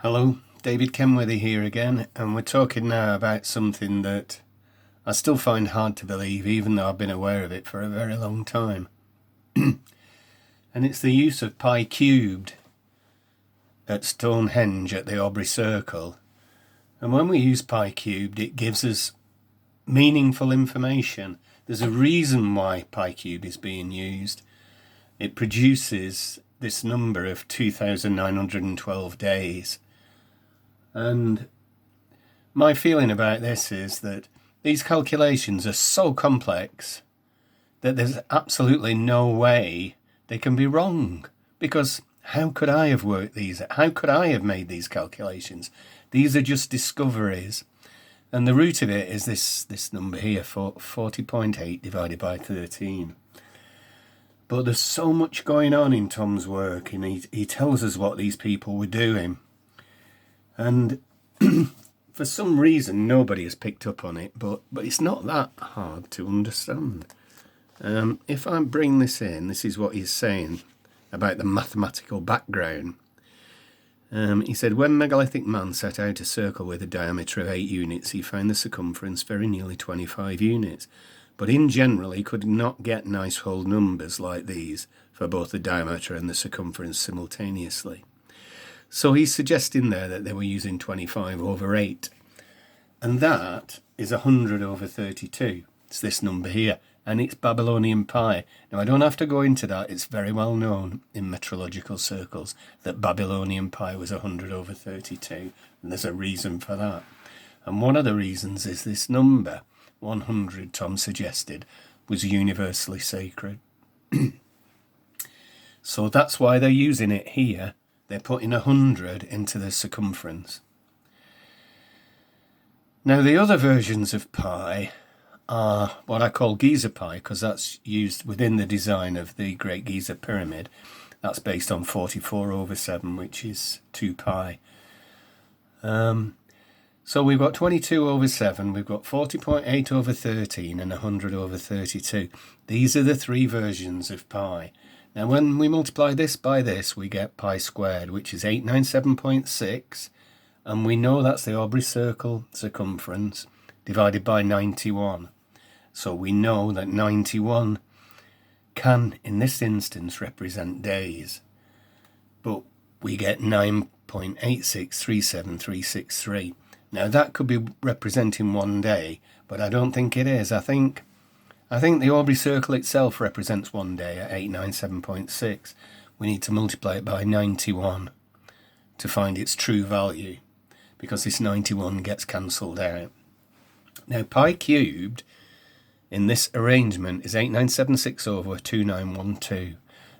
Hello, David Kenworthy here again, and we're talking now about something that I still find hard to believe, even though I've been aware of it for a very long time. And it's the use of pi cubed at Stonehenge at the Aubrey Circle. And when we use pi cubed, it gives us meaningful information. There's a reason why pi cubed is being used. It produces this number of 2,912 days. And my feeling about this is that these calculations are so complex that there's absolutely no way they can be wrong. Because how could I have worked these? How could I have made these calculations? These are just discoveries. And the root of it is this number here, 40.8 divided by 13. But there's so much going on in Thom's work, and he tells us what these people were doing. And for some reason, nobody has picked up on it, but it's not that hard to understand. If I bring this in, this is what he's saying about the mathematical background. He said, when megalithic man set out a circle with a diameter of 8 units, he found the circumference very nearly 25 units. But in general, he could not get nice whole numbers like these for both the diameter and the circumference simultaneously. So he's suggesting there that they were using 25 over 8. And that is 100 over 32. It's this number here. And it's Babylonian pi. Now, I don't have to go into that. It's very well known in metrological circles that Babylonian pi was 100 over 32. And there's a reason for that. And one of the reasons is this number, 100, Thom suggested, was universally sacred. So that's why they're using it here. They're putting 100 into the circumference. Now, the other versions of pi are what I call Giza pi, because that's used within the design of the Great Giza Pyramid. That's based on 44 over 7, which is 2 pi. So we've got 22 over 7, we've got 40.8 over 13, and 100 over 32. These are the three versions of pi. Now, when we multiply this by this, we get pi squared, which is 897.6, and we know that's the Aubrey Circle circumference divided by 91. So we know that 91 can, in this instance, represent days. But we get 9.8637363. Now, that could be representing one day, but I don't think it is. I think the Aubrey Circle itself represents one day at 897.6. We need to multiply it by 91 to find its true value, because this 91 gets cancelled out. Now, pi cubed in this arrangement is 897.6 over 2912,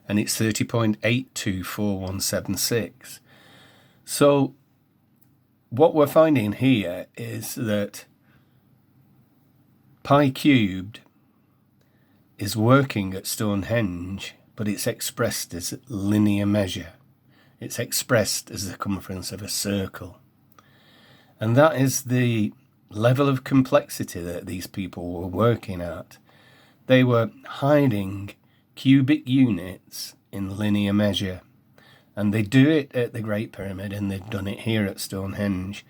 and it's 30.824176. So what we're finding here is that pi cubed is working at Stonehenge, but it's expressed as linear measure. It's expressed as the circumference of a circle. And that is the level of complexity that these people were working at. They were hiding cubic units in linear measure. And they do it at the Great Pyramid, and they've done it here at Stonehenge.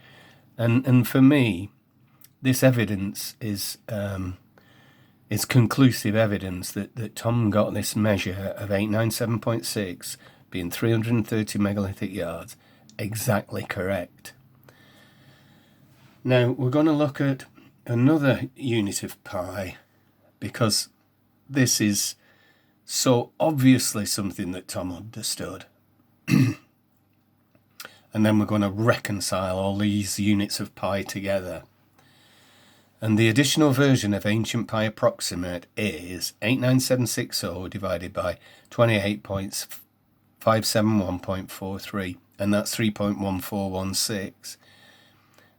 And for me, this evidence is conclusive evidence that Thom got this measure of 897.6 being 330 megalithic yards exactly correct. Now, we're going to look at another unit of pi, because this is so obviously something that Thom understood. And then we're going to reconcile all these units of pi together. And the additional version of ancient pi approximate is 89760 divided by 28.571.43, and that's 3.1416.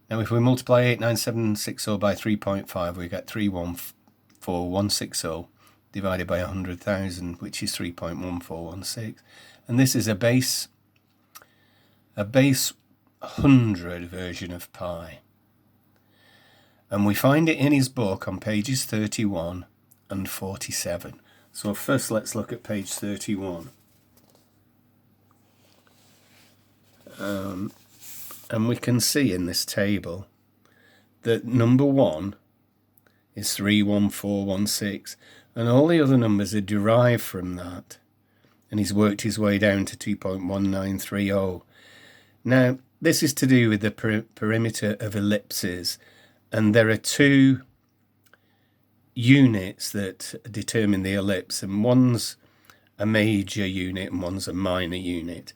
Now, if we multiply 89760 by 3.5, we get 314,160 divided by 100,000, which is 3.1416. And this is a base 100 version of pi. And we find it in his book on pages 31 and 47. So first let's look at page 31. And we can see in this table that number 1 is 31416, and all the other numbers are derived from that. And he's worked his way down to 2.1930. Now, this is to do with the perimeter of ellipses, and there are 2 units that determine the ellipse, and one's a major unit and one's a minor unit.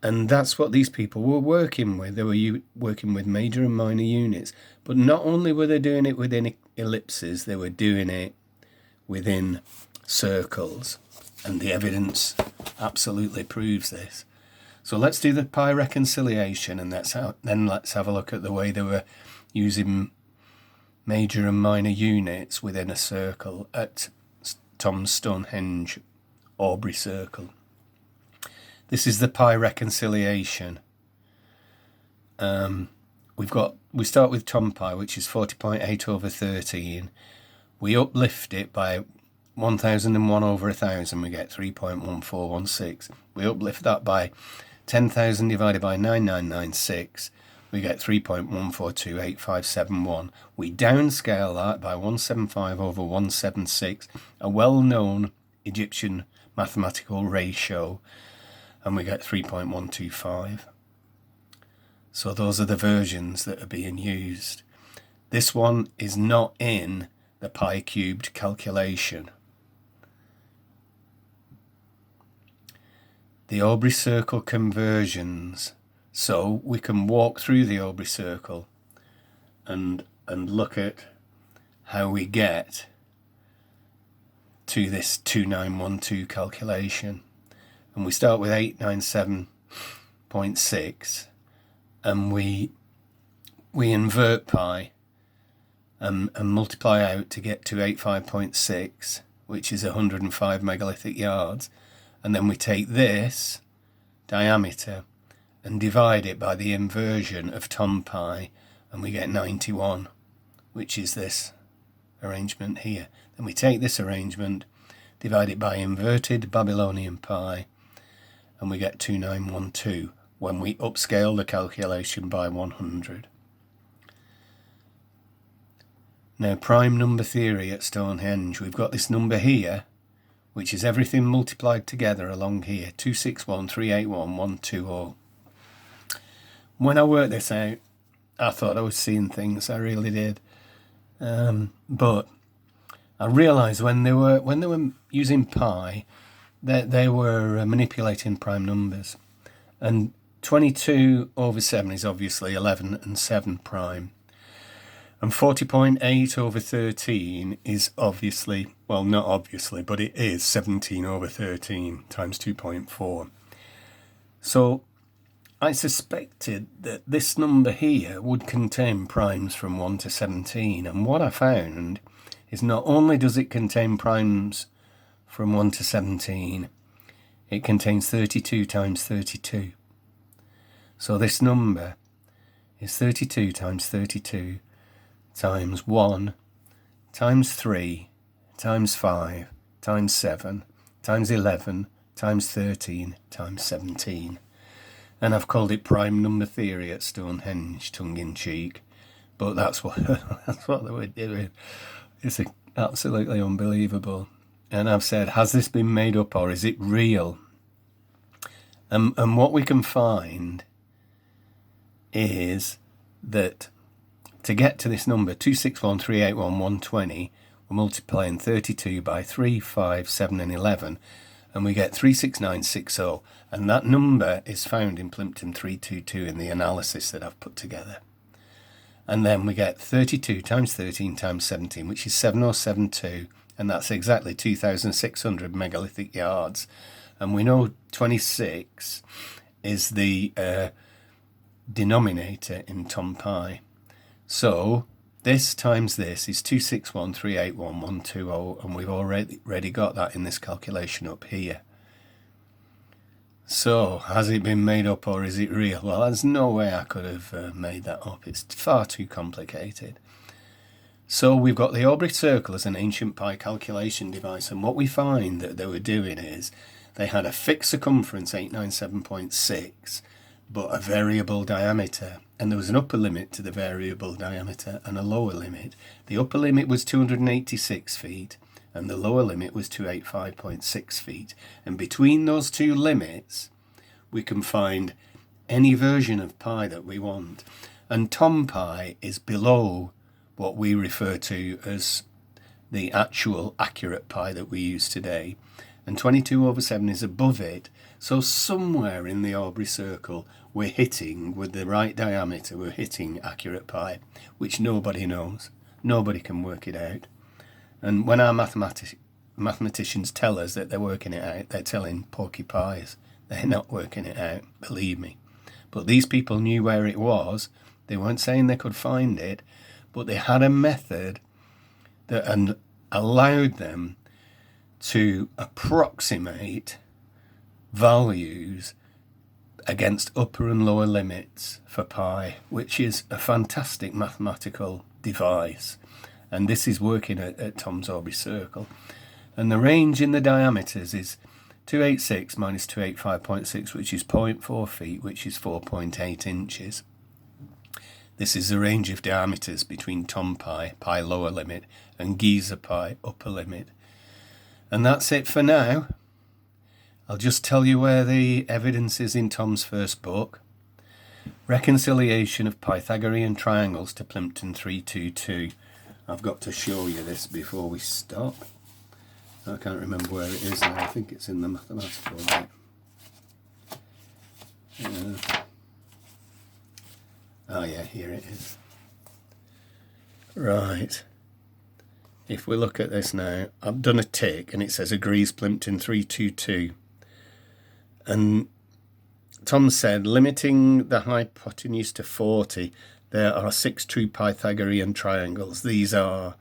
And that's what these people were working with. They were working with major and minor units. But not only were they doing it within ellipses, they were doing it within circles. And the evidence absolutely proves this. So let's do the pi reconciliation, and then let's have a look at the way they were using major and minor units within a circle at Thom's Stonehenge Aubrey circle. This is the pi reconciliation. We start with Thom pi, which is 40.8 over 13. We uplift it by 1001 over 1000, we get 3.1416. We uplift that by 10,000 divided by 9996, we get 3.142857. We downscale that by 175 over 176, a well-known Egyptian mathematical ratio, and we get 3.125. So those are the versions that are being used. This one is not in the pi cubed calculation. The Aubrey circle conversions. So we can walk through the Aubrey circle and look at how we get to this 2912 calculation. And we start with 897.6, and we invert pi and multiply out to get to 85.6, which is 105 megalithic yards. And then we take this diameter and divide it by the inversion of Thom pi, and we get 91, which is this arrangement here. Then we take this arrangement, divide it by inverted Babylonian pi, and we get 2912 when we upscale the calculation by 100. Now, prime number theory at Stonehenge, we've got this number here, which is everything multiplied together along here, 261,381,120. When I worked this out, I thought I was seeing things, I really did. But I realised when they were using pi, they were manipulating prime numbers. And 22 over 7 is obviously 11 and 7 prime. And 40.8 over 13 is obviously, well, not obviously, but it is 17 over 13 times 2.4. So I suspected that this number here would contain primes from 1 to 17. And what I found is not only does it contain primes from 1 to 17, it contains 32 times 32. So this number is 32 times 32 times 1 times 3 times 5 times 7 times 11 times 13 times 17. And I've called it prime number theory at Stonehenge, tongue-in-cheek. But that's what they were doing. It's absolutely unbelievable. And I've said, has this been made up or is it real? And what we can find is that to get to this number, 261,381,120, we're multiplying 32 by 3, 5, 7 and 11, and we get 36960, and that number is found in Plimpton 322 in the analysis that I've put together. And then we get 32 times 13 times 17, which is 7072, and that's exactly 2,600 megalithic yards. And we know 26 is the denominator in Thom pi. So this times this is 261,381,120, and we've already got that in this calculation up here. So has it been made up or is it real? Well, there's no way I could have made that up. It's far too complicated. So we've got the Aubrey circle as an ancient pi calculation device, and what we find that they were doing is they had a fixed circumference, 897.6. but a variable diameter. And there was an upper limit to the variable diameter and a lower limit. The upper limit was 286 feet and the lower limit was 285.6 feet. And between those two limits, we can find any version of pi that we want. And Thom pi is below what we refer to as the actual accurate pi that we use today. And 22/7 is above it. So somewhere in the Aubrey circle, we're hitting, with the right diameter, we're hitting accurate pi, which nobody knows. Nobody can work it out. And when our mathematicians tell us that they're working it out, they're telling porky pies. They're not working it out, believe me. But these people knew where it was. They weren't saying they could find it, but they had a method that allowed them to approximate values against upper and lower limits for pi, which is a fantastic mathematical device. And this is working at Thom's Aubrey circle. And the range in the diameters is 286 minus 285.6, which is 0.4 feet, which is 4.8 inches. This is the range of diameters between Thom pi, pi lower limit, and Giza pi, upper limit. And that's it for now. I'll just tell you where the evidence is in Thom's first book. Reconciliation of Pythagorean triangles to Plimpton 322. I've got to show you this before we stop. I can't remember where it is now. I think it's in the mathematical bit. Oh yeah, here it is. Right. If we look at this now, I've done a tick and it says agrees Plimpton 322. And Thom said, limiting the hypotenuse to 40, there are 6 true Pythagorean triangles. These are,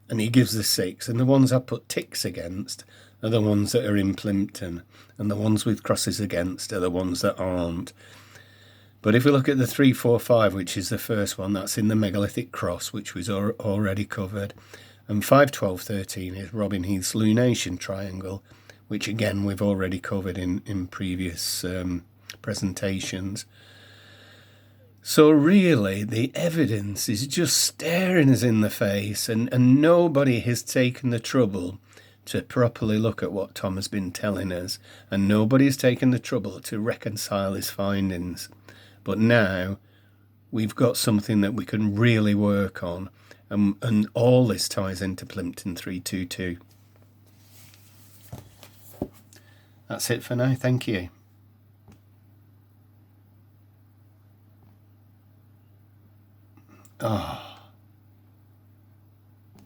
and he gives the 6, and the ones I put ticks against are the ones that are in Plimpton, and the ones with crosses against are the ones that aren't. But if we look at the 3, 4, 5, which is the first one, that's in the megalithic cross, which was already covered. And 5, 12, 13 is Robin Heath's lunation triangle, which again we've already covered in previous presentations. So really, the evidence is just staring us in the face, and nobody has taken the trouble to properly look at what Thom has been telling us, and nobody's taken the trouble to reconcile his findings. But now we've got something that we can really work on, and all this ties into Plimpton 322. That's it for now. Thank you. Oh.